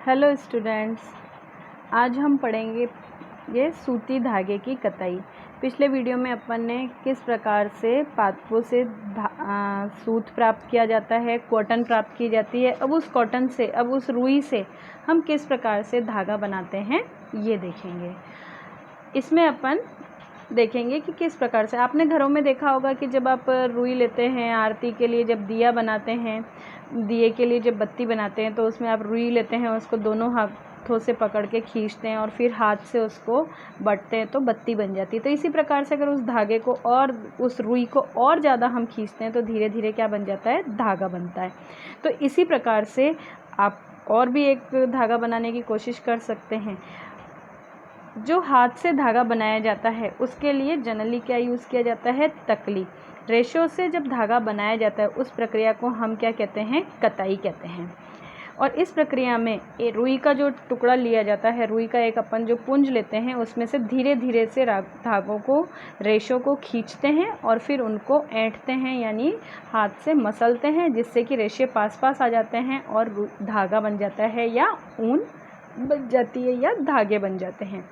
Hello students, आज हम पढ़ेंगे ये सूती धागे की कताई। पिछले वीडियो में अपन ने किस प्रकार से पादपों से सूत प्राप्त किया जाता है, कॉटन प्राप्त की जाती है। अब उस कॉटन से, अब उस रुई से हम किस प्रकार से धागा बनाते हैं ये देखेंगे। इसमें अपन देखेंगे कि किस प्रकार से आपने घरों में देखा होगा कि जब आप रुई लेते हैं आरती के लिए, जब दिया बनाते हैं, दिए के लिए जब बत्ती बनाते हैं, तो उसमें आप रुई लेते हैं, उसको दोनों हाथों से पकड़ के खींचते हैं और फिर हाथ से उसको बटते हैं तो बत्ती बन जाती है। तो इसी प्रकार से अगर उस धागे को और उस रुई को और ज़्यादा हम खींचते हैं तो धीरे धीरे क्या बन जाता है, धागा बनता है। तो इसी प्रकार से आप और भी एक धागा बनाने की कोशिश कर सकते हैं। जो हाथ से धागा बनाया जाता है उसके लिए जनरली क्या यूज़ किया जाता है, तकली। रेशों से जब धागा बनाया जाता है उस प्रक्रिया को हम क्या कहते हैं, कताई कहते हैं। और इस प्रक्रिया में रुई का जो टुकड़ा लिया जाता है, रुई का एक अपन जो पुंज लेते हैं, उसमें से धीरे धीरे से धागों को, रेशों को खींचते हैं और फिर उनको ऐंठते हैं, यानी हाथ से मसलते हैं, जिससे कि रेशे पास पास आ जाते हैं और धागा बन जाता है या ऊन बन जाती है या धागे बन जाते हैं।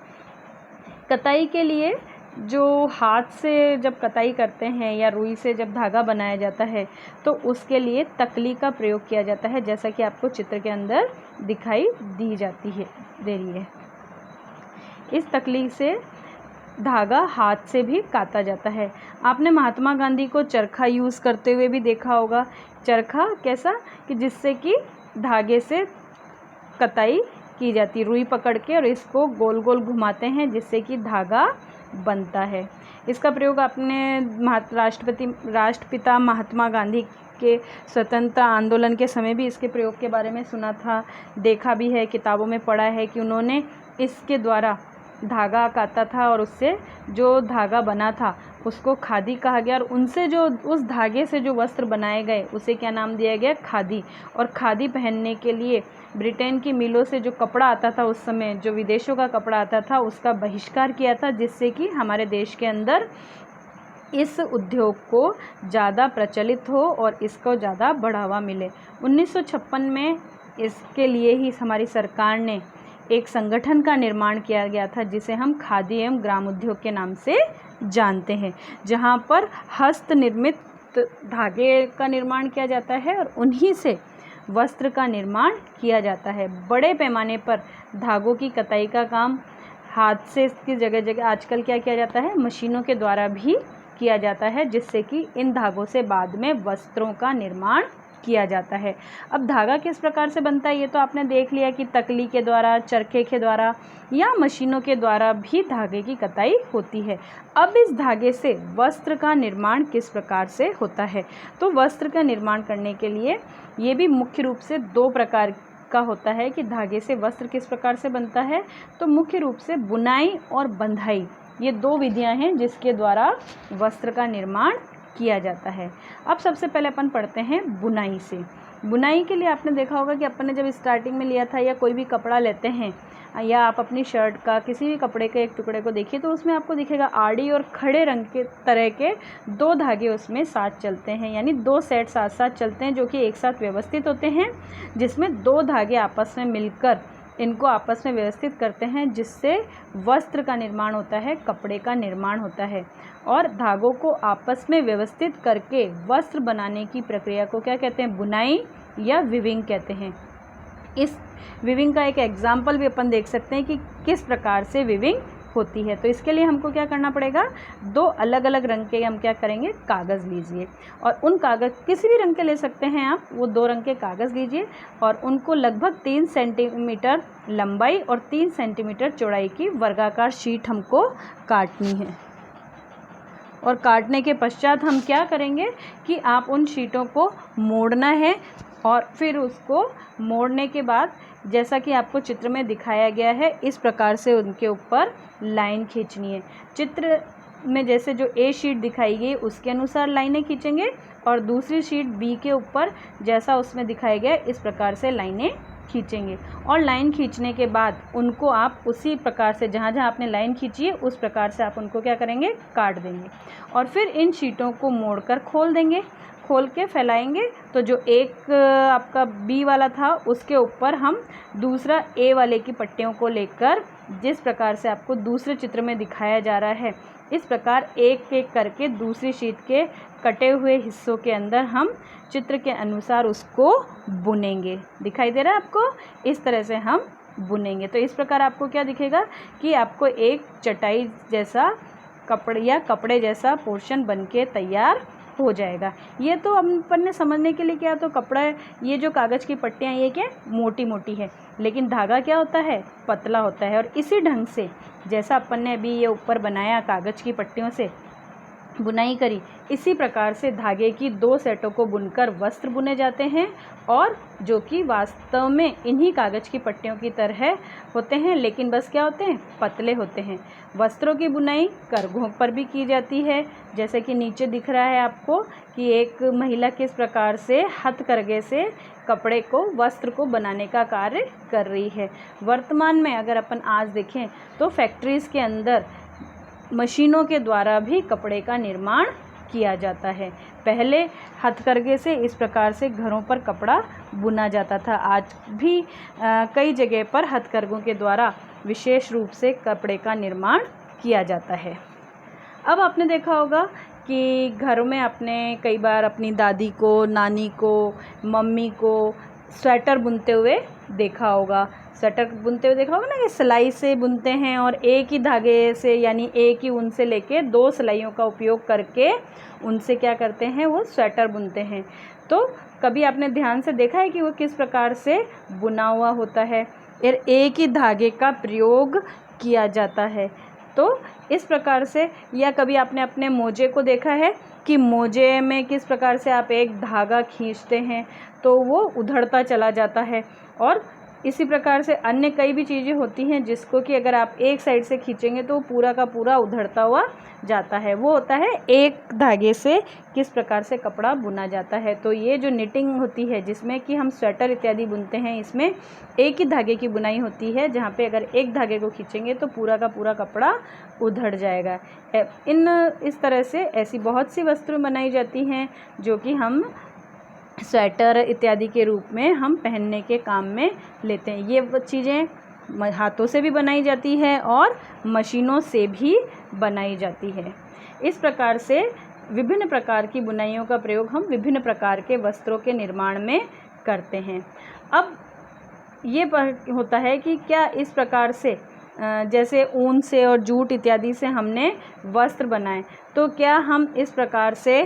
कताई के लिए जो हाथ से जब कताई करते हैं या रुई से जब धागा बनाया जाता है तो उसके लिए तकली का प्रयोग किया जाता है, जैसा कि आपको चित्र के अंदर दिखाई दे रही है। इस तकली से धागा हाथ से भी काता जाता है। आपने महात्मा गांधी को चरखा यूज़ करते हुए भी देखा होगा। चरखा कैसा कि जिससे कि धागे से कताई की जाती, रुई पकड़ के और इसको गोल गोल घुमाते हैं जिससे कि धागा बनता है। इसका प्रयोग आपने राष्ट्रपिता महात्मा गांधी के स्वतंत्रता आंदोलन के समय भी इसके प्रयोग के बारे में सुना था, देखा भी है, किताबों में पढ़ा है कि उन्होंने इसके द्वारा धागा काता था और उससे जो धागा बना था उसको खादी कहा गया। और उनसे जो उस धागे से जो वस्त्र बनाए गए उसे क्या नाम दिया गया, खादी। और खादी पहनने के लिए ब्रिटेन की मिलों से जो कपड़ा आता था उस समय, जो विदेशों का कपड़ा आता था, उसका बहिष्कार किया था, जिससे कि हमारे देश के अंदर इस उद्योग को ज़्यादा प्रचलित हो और इसको ज़्यादा बढ़ावा मिले। 1956 में इसके लिए ही हमारी सरकार ने एक संगठन का निर्माण किया गया था जिसे हम खादी एवं ग्राम उद्योग के नाम से जानते हैं, जहाँ पर हस्त निर्मित धागे का निर्माण किया जाता है और उन्हीं से वस्त्र का निर्माण किया जाता है। बड़े पैमाने पर धागों की कताई का काम हाथ से इसकी जगह जगह आजकल क्या किया जाता है, मशीनों के द्वारा भी किया जाता है, जिससे कि इन धागों से बाद में वस्त्रों का निर्माण किया जाता है। अब धागा किस प्रकार से बनता है ये तो आपने देख लिया कि तकली के द्वारा, चरखे के द्वारा या मशीनों के द्वारा भी धागे की कताई होती है। अब इस धागे से वस्त्र का निर्माण किस प्रकार से होता है, तो वस्त्र का निर्माण करने के लिए ये भी मुख्य रूप से दो प्रकार का होता है कि धागे से वस्त्र किस प्रकार से बनता है। तो मुख्य रूप से बुनाई और बंधाई, ये दो विधियां हैं जिसके द्वारा वस्त्र का निर्माण किया जाता है। अब सबसे पहले अपन पढ़ते हैं बुनाई से। बुनाई के लिए आपने देखा होगा कि अपन ने जब स्टार्टिंग में लिया था या कोई भी कपड़ा लेते हैं या आप अपनी शर्ट का, किसी भी कपड़े के एक टुकड़े को देखिए तो उसमें आपको दिखेगा आड़ी और खड़े रंग के तरह के दो धागे उसमें साथ चलते हैं, यानी दो सेट साथ साथ चलते हैं जो कि एक साथ व्यवस्थित होते हैं, जिसमें दो धागे आपस में मिलकर इनको आपस में व्यवस्थित करते हैं, जिससे वस्त्र का निर्माण होता है, कपड़े का निर्माण होता है। और धागों को आपस में व्यवस्थित करके वस्त्र बनाने की प्रक्रिया को क्या कहते हैं, बुनाई या विविंग कहते हैं। इस विविंग का एक एग्जाम्पल भी अपन देख सकते हैं कि किस प्रकार से विविंग होती है। तो इसके लिए हमको क्या करना पड़ेगा, दो अलग अलग रंग के हम क्या करेंगे, कागज़ लीजिए और उन कागज़ किसी भी रंग के ले सकते हैं आप, वो दो रंग के कागज़ लीजिए और उनको लगभग 3 सेंटीमीटर लंबाई और 3 सेंटीमीटर चौड़ाई की वर्गाकार शीट हमको काटनी है। और काटने के पश्चात हम क्या करेंगे कि आप उन शीटों को मोड़ना है और फिर उसको मोड़ने के बाद जैसा कि आपको चित्र में दिखाया गया है इस प्रकार से उनके ऊपर लाइन खींचनी है। चित्र में जैसे जो ए शीट दिखाई गई उसके अनुसार लाइनें खींचेंगे और दूसरी शीट बी के ऊपर जैसा उसमें दिखाया गया इस प्रकार से लाइनें खींचेंगे। और लाइन खींचने के बाद उनको आप उसी प्रकार से जहाँ जहाँ आपने लाइन खींची है उस प्रकार से आप उनको क्या करेंगे, काट देंगे और फिर इन शीटों को मोड़कर खोल देंगे खोल के फैलाएंगे तो जो एक आपका बी वाला था उसके ऊपर हम दूसरा ए वाले की पट्टियों को लेकर, जिस प्रकार से आपको दूसरे चित्र में दिखाया जा रहा है, इस प्रकार एक एक करके दूसरी शीट के कटे हुए हिस्सों के अंदर हम चित्र के अनुसार उसको बुनेंगे। दिखाई दे रहा है आपको? इस तरह से हम बुनेंगे तो इस प्रकार आपको क्या दिखेगा कि आपको एक चटाई जैसा कपड़े जैसा पोर्शन बनके तैयार हो जाएगा। ये तो अपन ने समझने के लिए क्या, तो कपड़ा, ये जो कागज़ की पट्टियाँ ये क्या मोटी मोटी है, लेकिन धागा क्या होता है, पतला होता है। और इसी ढंग से जैसा अपन ने अभी ये ऊपर बनाया कागज़ की पट्टियों से बुनाई करी, इसी प्रकार से धागे की 2 सेटों को बुनकर वस्त्र बुने जाते हैं, और जो कि वास्तव में इन्हीं कागज़ की पट्टियों की तरह होते हैं, लेकिन बस क्या होते हैं, पतले होते हैं। वस्त्रों की बुनाई करघों पर भी की जाती है, जैसे कि नीचे दिख रहा है आपको कि एक महिला किस प्रकार से हथकरघे से कपड़े को, वस्त्र को बनाने का कार्य कर रही है। वर्तमान में अगर अपन आज देखें तो फैक्ट्रीज़ के अंदर मशीनों के द्वारा भी कपड़े का निर्माण किया जाता है। पहले हथकरघे से इस प्रकार से घरों पर कपड़ा बुना जाता था। आज भी कई जगह पर हथकरघों के द्वारा विशेष रूप से कपड़े का निर्माण किया जाता है। अब आपने देखा होगा कि घरों में आपने कई बार अपनी दादी को, नानी को, मम्मी को स्वेटर बुनते हुए देखा होगा। स्वेटर बुनते हुए देखा होगा ना कि सिलाई से बुनते हैं और एक ही धागे से यानी एक ही ऊन से लेके 2 सिलाइयों का उपयोग करके उनसे क्या करते हैं, वो स्वेटर बुनते हैं। तो कभी आपने ध्यान से देखा है कि वो किस प्रकार से बुना हुआ होता है, और एक ही धागे का प्रयोग किया जाता है। तो इस प्रकार से, या कभी आपने अपने मोजे को देखा है कि मोजे में किस प्रकार से आप एक धागा खींचते हैं तो वो उधड़ता चला जाता है, और इसी प्रकार से अन्य कई भी चीज़ें होती हैं जिसको कि अगर आप एक साइड से खींचेंगे तो पूरा का पूरा उधड़ता हुआ जाता है। वो होता है एक धागे से किस प्रकार से कपड़ा बुना जाता है। तो ये जो निटिंग होती है जिसमें कि हम स्वेटर इत्यादि बुनते हैं, इसमें एक ही धागे की बुनाई होती है, जहाँ पे अगर एक धागे को खींचेंगे तो पूरा का पूरा कपड़ा उधड़ जाएगा। इस तरह से ऐसी बहुत सी वस्तुएं बनाई जाती हैं जो कि हम स्वेटर इत्यादि के रूप में हम पहनने के काम में लेते हैं। ये चीज़ें हाथों से भी बनाई जाती है और मशीनों से भी बनाई जाती है। इस प्रकार से विभिन्न प्रकार की बुनाइयों का प्रयोग हम विभिन्न प्रकार के वस्त्रों के निर्माण में करते हैं। अब ये होता है कि क्या इस प्रकार से जैसे ऊन से और जूट इत्यादि से हमने वस्त्र बनाए, तो क्या हम इस प्रकार से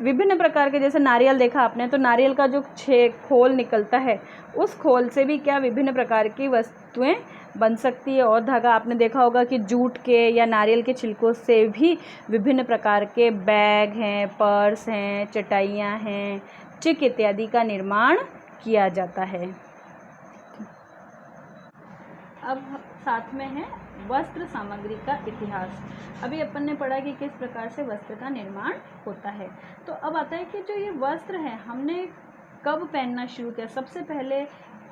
विभिन्न प्रकार के, जैसे नारियल देखा आपने, तो नारियल का जो खोल निकलता है उस खोल से भी क्या विभिन्न प्रकार की वस्तुएं बन सकती है। और धागा आपने देखा होगा कि जूट के या नारियल के छिलकों से भी विभिन्न प्रकार के बैग हैं, पर्स हैं, चटाइयाँ हैं, चिक इत्यादि का निर्माण किया जाता है। अब साथ में है वस्त्र सामग्री का इतिहास। अभी अपन ने पढ़ा कि किस प्रकार से वस्त्र का निर्माण होता है। तो अब आता है कि जो ये वस्त्र है हमने कब पहनना शुरू किया, सबसे पहले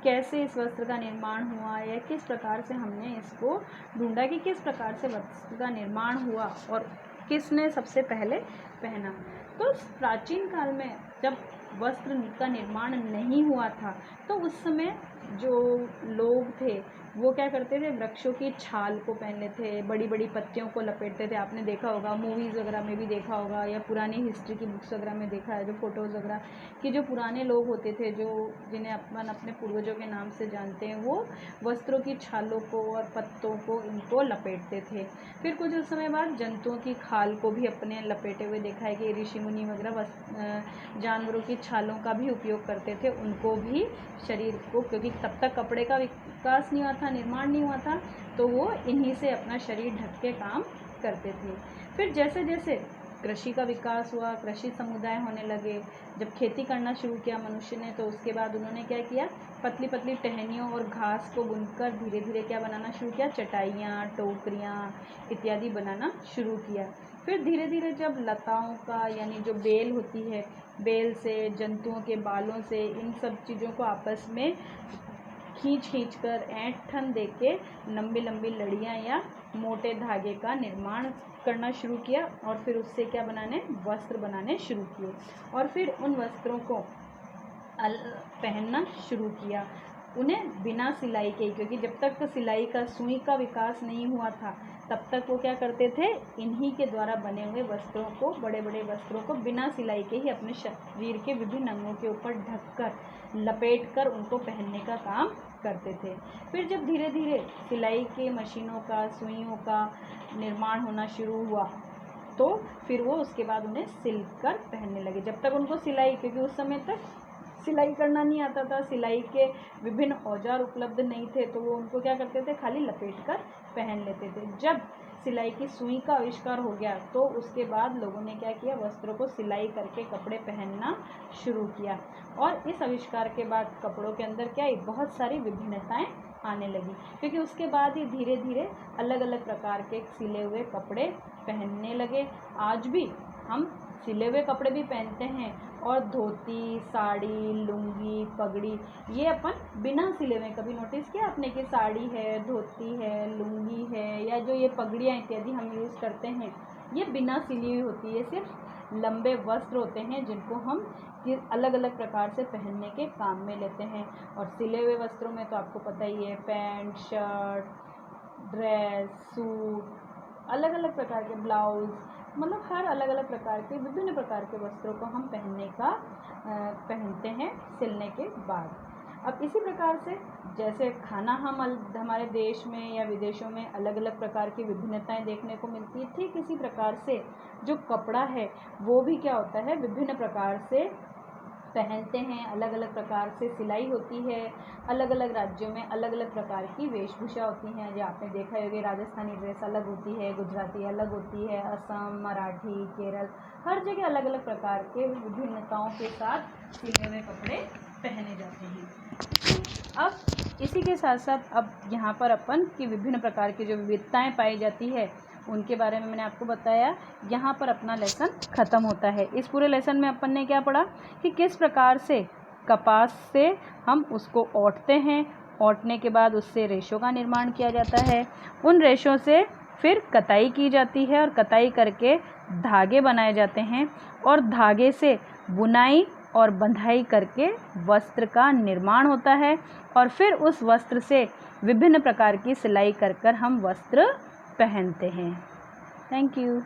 कैसे इस वस्त्र का निर्माण हुआ, या किस प्रकार से हमने इसको ढूंढा कि किस प्रकार से वस्त्र का निर्माण हुआ और किसने सबसे पहले पहना। तो प्राचीन काल में जब वस्त्र का निर्माण नहीं हुआ था तो उस समय जो लोग थे वो क्या करते थे, वृक्षों की छाल को पहनते थे, बड़ी बड़ी पत्तियों को लपेटते थे। आपने देखा होगा, मूवीज़ वगैरह में भी देखा होगा, या पुरानी हिस्ट्री की बुक्स वगैरह में देखा है, जो फ़ोटोज़ वगैरह कि जो पुराने लोग होते थे, जो जिन्हें अपन अपने पूर्वजों के नाम से जानते हैं, वो वस्त्रों की छालों को और पत्तों को इनको लपेटते थे। फिर कुछ समय बाद जंतुओं की खाल को भी अपने लपेटे हुए देखा है कि ऋषि मुनि वगैरह जानवरों की छालों का भी उपयोग करते थे, उनको भी शरीर को, क्योंकि तब तक कपड़े का विकास नहीं हुआ था, निर्माण नहीं हुआ था, तो वो इन्हीं से अपना शरीर ढक के काम करते थे। फिर जैसे जैसे कृषि का विकास हुआ, कृषि समुदाय होने लगे, जब खेती करना शुरू किया मनुष्य ने, तो उसके बाद उन्होंने क्या किया, पतली पतली टहनियों और घास को बुनकर धीरे धीरे क्या बनाना शुरू किया, चटाइयाँ, टोकरियाँ इत्यादि बनाना शुरू किया। फिर धीरे धीरे जब लताओं का, यानी जो बेल होती है, बेल से, जंतुओं के बालों से, इन सब चीज़ों को आपस में खींच कर ऐंठन देके लंबी लंबी लड़ियाँ या मोटे धागे का निर्माण करना शुरू किया और फिर उससे क्या बनाने, वस्त्र बनाने शुरू किए और फिर उन वस्त्रों को पहनना शुरू किया, उन्हें बिना सिलाई के, क्योंकि जब तक सिलाई का, सुई का विकास नहीं हुआ था तब तक वो क्या करते थे, इन्हीं के द्वारा बने हुए वस्त्रों को, बड़े बड़े वस्त्रों को बिना सिलाई के ही अपने शरीर के विभिन्न अंगों के ऊपर ढककर, लपेटकर उनको पहनने का काम करते थे। फिर जब धीरे धीरे सिलाई के मशीनों का, सुइयों का निर्माण होना शुरू हुआ तो फिर वो उसके बाद उन्हें सिल कर पहनने लगे। जब तक उनको सिलाई, क्योंकि उस समय तक सिलाई करना नहीं आता था, सिलाई के विभिन्न औजार उपलब्ध नहीं थे, तो वो उनको क्या करते थे, खाली लपेट कर पहन लेते थे। जब सिलाई की सुई का आविष्कार हो गया तो उसके बाद लोगों ने क्या किया, वस्त्रों को सिलाई करके कपड़े पहनना शुरू किया और इस आविष्कार के बाद कपड़ों के अंदर क्या, बहुत सारी विभिन्नताएं आने लगी, क्योंकि उसके बाद ही धीरे धीरे अलग अलग प्रकार के सिले हुए कपड़े पहनने लगे। आज भी हम सिले हुए कपड़े भी पहनते हैं और धोती, साड़ी, लुंगी, पगड़ी, ये अपन बिना सिले हुए, कभी नोटिस किया आपने कि साड़ी है, धोती है, लुंगी है, या जो ये पगड़ियाँ इत्यादि हम यूज़ करते हैं, ये बिना सिली हुई होती है, सिर्फ लंबे वस्त्र होते हैं जिनको हम अलग अलग प्रकार से पहनने के काम में लेते हैं। और सिले हुए वस्त्रों में तो आपको पता ही है, पैंट, शर्ट, ड्रेस, सूट, अलग अलग प्रकार के ब्लाउज, मतलब हर अलग अलग प्रकार के, विभिन्न प्रकार के वस्त्रों को हम पहनते हैं सिलने के बाद। अब इसी प्रकार से जैसे खाना हमारे देश में या विदेशों में अलग अलग प्रकार की विभिन्नताएं देखने को मिलती है, ठीक इसी प्रकार से जो कपड़ा है वो भी क्या होता है, विभिन्न प्रकार से पहनते हैं, अलग अलग प्रकार से सिलाई होती है, अलग अलग राज्यों में अलग अलग प्रकार की वेशभूषा होती हैं। जो आपने देखा होगा, राजस्थानी ड्रेस अलग होती है, गुजराती अलग होती है, असम, मराठी, केरल, हर जगह अलग अलग प्रकार के विभिन्नताओं के साथ सिले हुए कपड़े पहने जाते हैं। अब इसी के साथ साथ अब यहाँ पर अपन की विभिन्न प्रकार की जो विविधताएं पाई जाती है उनके बारे में मैंने आपको बताया। यहाँ पर अपना लेसन ख़त्म होता है। इस पूरे लेसन में अपन ने क्या पढ़ा कि किस प्रकार से कपास से हम उसको ओटते हैं, ओटने के बाद उससे रेशों का निर्माण किया जाता है, उन रेशों से फिर कताई की जाती है और कताई करके धागे बनाए जाते हैं और धागे से बुनाई और बंधाई करके वस्त्र का निर्माण होता है और फिर उस वस्त्र से विभिन्न प्रकार की सिलाई कर हम वस्त्र पहनते हैं। Thank you.